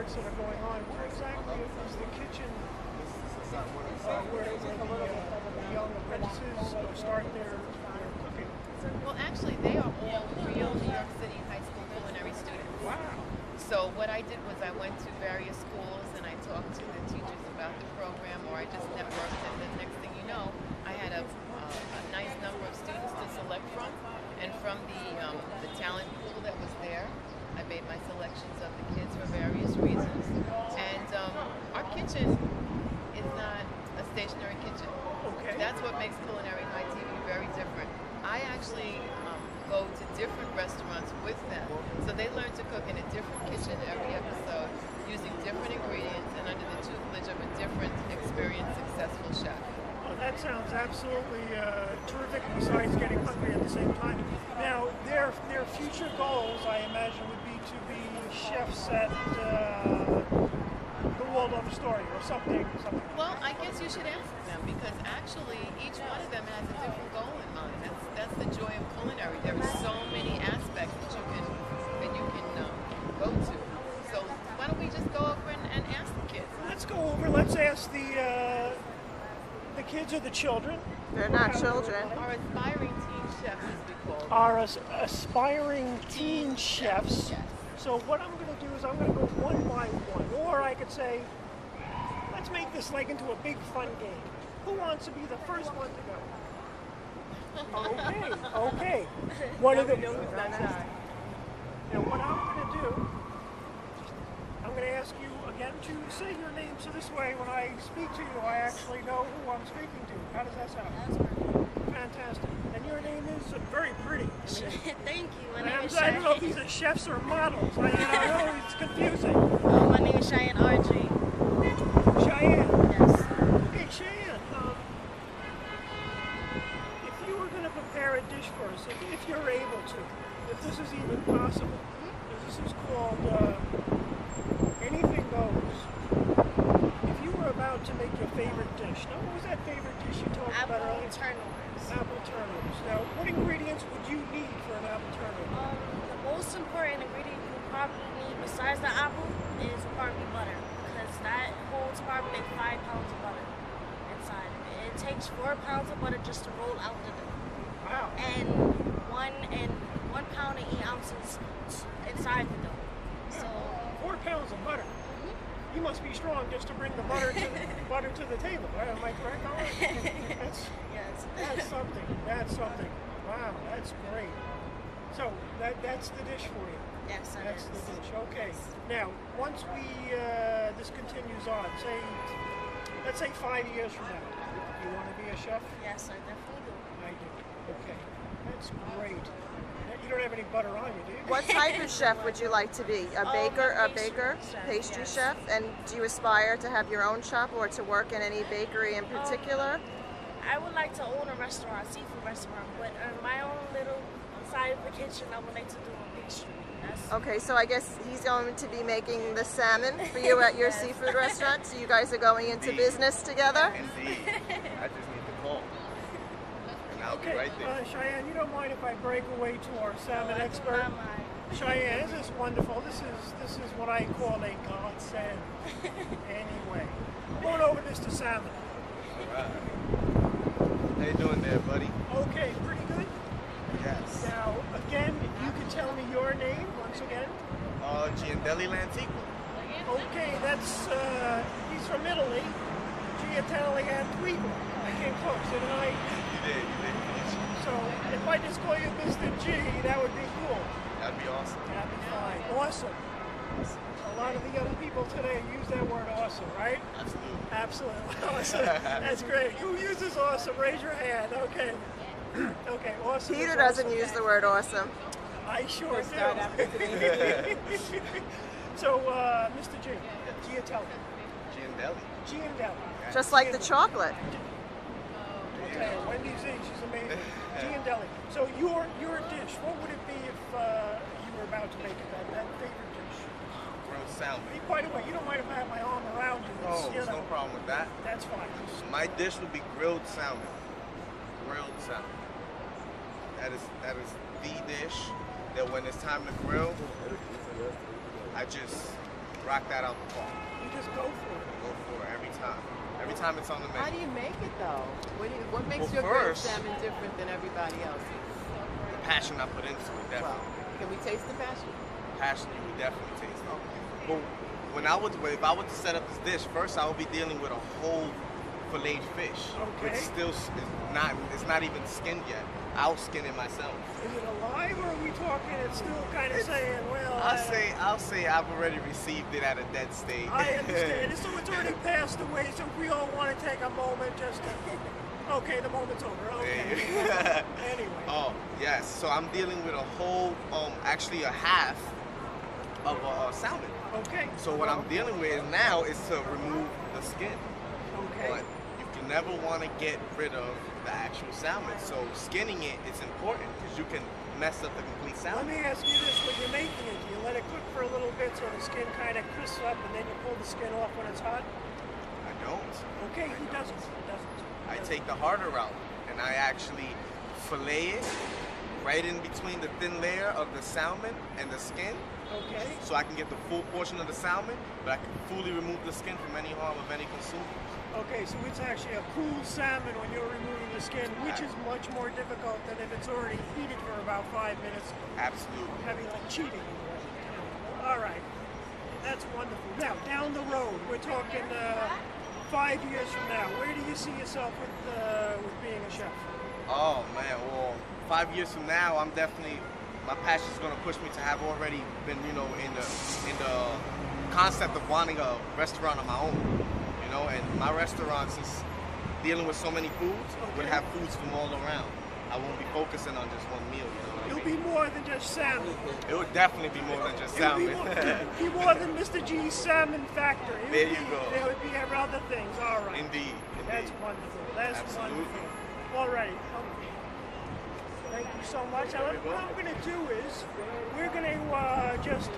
events that are going on. Where exactly is the kitchen where the young apprentices start their cooking? Well, actually, they are all real New York City high school culinary students. Wow. So what I did was I went to various schools and I talked to the teachers about the program, or I just networked, and the next thing you know, I had a nice number of students to select from, and from the talent pool that was there, I made my selections of the kids for various reasons. And our kitchen is not a stationary kitchen. Okay. That's what makes Culinary High TV very different. I actually go to different restaurants with them, so they learn to cook in a different kitchen every episode, using different ingredients and under the tutelage of a different experienced, successful chef. Well, that sounds absolutely terrific, besides getting hungry at the same time. Now, their future goals, I imagine, would be to be chefs at the Waldorf Astoria or something. Well, I guess you should ask them, because actually each one of them has a different goal in mind. That's the joy of culinary. There are so many aspects that you can go to. So why don't we just go over and ask the kids? Let's go over. Let's ask the kids or the children. They're not children. Our aspiring teen chefs, as we call them. Our aspiring teen chefs. So what I'm going to do is I'm going to go one by one, or I could say, let's make this like into a big fun game. Who wants to be the first one to go? Okay. What are the? Now what I'm going to do, I'm going to ask you again to say your name, so this way when I speak to you, I actually know who I'm speaking to. How does that sound? Fantastic. And your name is very pretty. Thank you. My name is I don't know if Cheyenne. these are chefs or models. I know it's confusing. My name is Cheyenne RG. Cheyenne. Yes. Okay, Cheyenne. If you were going to prepare a dish for us, if you're able to, if this is even possible, this is called Anything Goes. If you were about to make your favorite dish, now what was that favorite dish you talked about earlier? Turnovers. Apple turnovers. Now, what ingredients would you need for an apple turnover? The most important ingredient you probably need besides the apple is probably butter, because that holds probably 5 pounds of butter inside of it. It takes 4 pounds of butter just to roll out the dough. Wow. And 1 pound and 8 ounces inside the dough. So 4 pounds of butter. You must be strong just to bring the butter to the table. Right? Am I correct? yes. That's something. Wow, that's great. So that's the dish for you. Yes, that's the dish. Okay. Now, once this continues on, let's say 5 years from now, do you want to be a chef? Yes, I definitely do. I do. Okay, that's great. You don't have any butter on you, do you? What type of chef would you like to be? A baker, pastry chef? And do you aspire to have your own shop or to work in any bakery in particular? I would like to own a restaurant, seafood restaurant, but on my own little side of the kitchen, I would like to do a pastry. Okay, so I guess he's going to be making the salmon for you at your seafood restaurant. So you guys are going into business together? Indeed. I just need to call. And I'll be right there. Cheyenne, you don't mind if I break away to our salmon expert? Cheyenne, this is wonderful. This is what I call a godsend. Anyway, I'm going over this to salmon. All right. How you doing there, buddy? Okay, pretty good. Yes. Now, again, if you could tell me your name once again. Giandelli Lantico. Okay, that's he's from Italy. Giandelli Lantico. I came close, didn't I? You did. So if I just call you Mr. G, that would be cool. That'd be awesome. That'd be fine. Awesome. A lot of the young people today use that word awesome, right? Absolutely. Absolutely. Awesome. That's great. Who uses awesome? Raise your hand. Okay. Okay, awesome. Peter doesn't use the word awesome. I sure do. So, Mr. G, Giandelli. Just like the chocolate. I'll tell you, Wendy's she's amazing. Giandelli. So your dish, what would it be if you were about to make it, that favorite dish? Grilled salmon. By the way, you don't mind if I have my arm around you? No, there's no problem with that. That's fine. My dish would be grilled salmon. Grilled salmon. That is the dish that when it's time to grill, I just rock that out the park. You just go for it. Go for it every time. Every time it's on the How do menu. you make it though? What makes Well, your grilled first- salmon different than everybody else's? The passion I put into it, Well, definitely. can we taste the passion? Passion you would definitely taste it. But if I were to set up this dish, first I would be dealing with a whole filleted fish, which Okay. still it's not even skinned yet. I'll skin it myself. Is it alive, or are we talking? It's still kind of saying, well. I'll say I've already received it at a dead state. I understand. So it's already passed away. So we all want to take a moment just to. Okay, the moment's over. Okay. Anyway. Oh yes. So I'm dealing with a whole, actually a half of a salmon. Okay. So what I'm dealing with now is to remove the skin. Okay. But you can never want to get rid of the actual salmon. So skinning it is important because you can mess up the complete Let salmon. me ask you this: when you're making it, do you let it cook for a little bit so the skin kind of crisps up, and then you pull the skin off when it's hot? I don't. Okay, he doesn't. He doesn't. I take the harder route and I actually fillet it right in between the thin layer of the salmon and the skin, Okay. so I can get the full portion of the salmon, but I can fully remove the skin from any harm of any consumers. Okay, so it's actually a cool salmon when you're removing the skin, which is much more difficult than if it's already heated for about 5 minutes. Absolutely. Having like cheating in a way. All right, that's wonderful. Now down the road, we're talking 5 years from now. Where do you see yourself with being a chef? Oh man, well, 5 years from now, I'm definitely, my passion is going to push me to have already been, in the concept of wanting a restaurant of my own, and my restaurant, since dealing with so many foods, would have foods from all around. I won't be focusing on just one meal, what I It'll mean? be more than just salmon. It would definitely be more than just It'll be salmon. more than Mr. G's Salmon Factory. There you go. It would be other things. All right. Indeed. That's wonderful. That's Absolutely. wonderful. All right. Thank you so much. Now, what I'm going to do is we're going to just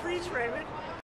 freeze frame it.